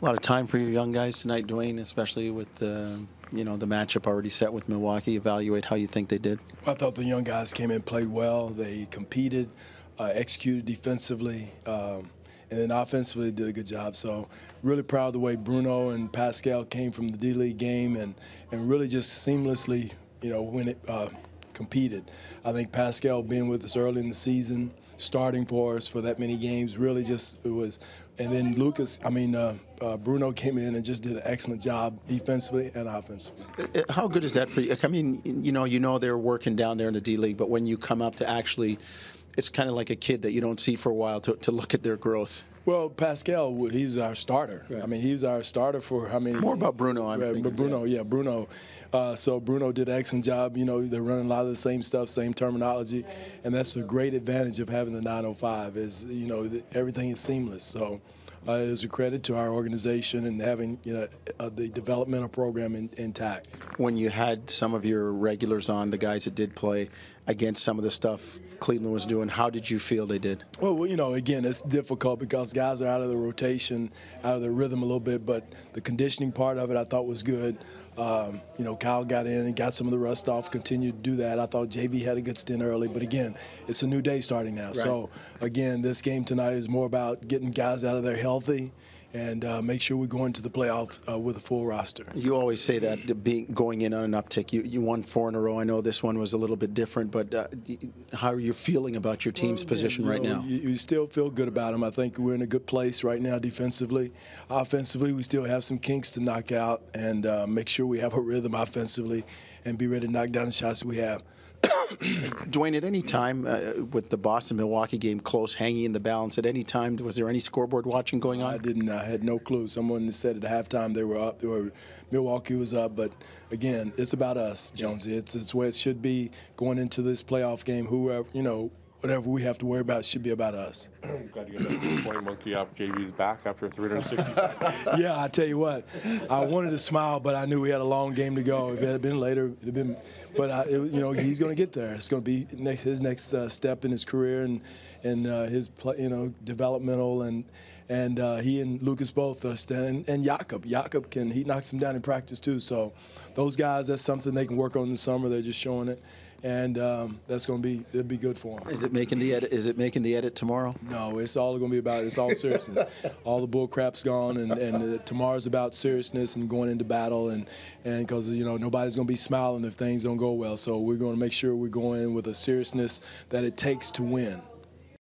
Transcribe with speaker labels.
Speaker 1: A lot of time for your young guys tonight, Dwane, especially with the matchup already set with Milwaukee. Evaluate how you think they did.
Speaker 2: I thought the young guys came in, played well. They competed, executed defensively, and then offensively did a good job. So really proud of the way Bruno and Pascal came from the D-League game and really just seamlessly, when it competed. I think Pascal being with us early in the season, starting for us for that many games, really just it was. And then Bruno came in and just did an excellent job defensively and offensively.
Speaker 1: How good is that for you? I mean, they're working down there in the D-League, but when you come up to actually, it's kind of like a kid that you don't see for a while to look at their growth.
Speaker 2: Well, Pascal, he was our starter.
Speaker 1: Right.
Speaker 2: I mean, he was our starter for how many?
Speaker 1: More about Bruno, I'm thinking.
Speaker 2: But Bruno, yeah, Bruno. So Bruno did an excellent job. They're running a lot of the same stuff, same terminology, and that's a great advantage of having the 905 is, everything is seamless. So it was a credit to our organization and having, the developmental program intact.
Speaker 1: When you had some of your regulars on, the guys that did play against some of the stuff Cleveland was doing, how did you feel they did?
Speaker 2: Well, again, it's difficult because guys are out of the rotation, out of their rhythm a little bit, but the conditioning part of it I thought was good. Kyle got in and got some of the rust off, continued to do that. I thought JV had a good stint early, but again, it's a new day starting now. Right. So, again, this game tonight is more about getting guys out of there healthy and make sure we go into the playoffs with a full roster.
Speaker 1: You always say that going in on an uptick. You won 4 in a row. I know this one was a little bit different, but how are you feeling about your team's position right now?
Speaker 2: You still feel good about them. I think we're in a good place right now defensively. Offensively, we still have some kinks to knock out and make sure we have a rhythm offensively and be ready to knock down the shots we have.
Speaker 1: Dwane, at any time with the Boston-Milwaukee game close, hanging in the balance, at any time was there any scoreboard watching going on?
Speaker 2: I didn't. I had no clue. Someone said at halftime they were up. Milwaukee was up. But, again, it's about us, Jonesy. It's where it should be going into this playoff game. Whoever, whatever we have to worry about should be about us.
Speaker 3: Glad to get that 3-point monkey off JV's back after 360.
Speaker 2: Yeah, I tell you what, I wanted to smile, but I knew we had a long game to go. If it had been later, it'd have been. But he's going to get there. It's going to be his next step in his career and his developmental and he and Lucas both are standing. And Jakob he knocks him down in practice too. So those guys, that's something they can work on in the summer. They're just showing it. And it'll be good for them.
Speaker 1: Is it making the edit? Is it making the edit tomorrow?
Speaker 2: No, it's all going to be about. It's all seriousness. All the bull crap's gone, and tomorrow's about seriousness and going into battle, and because nobody's going to be smiling if things don't go well. So we're going to make sure we go in with a seriousness that it takes to win.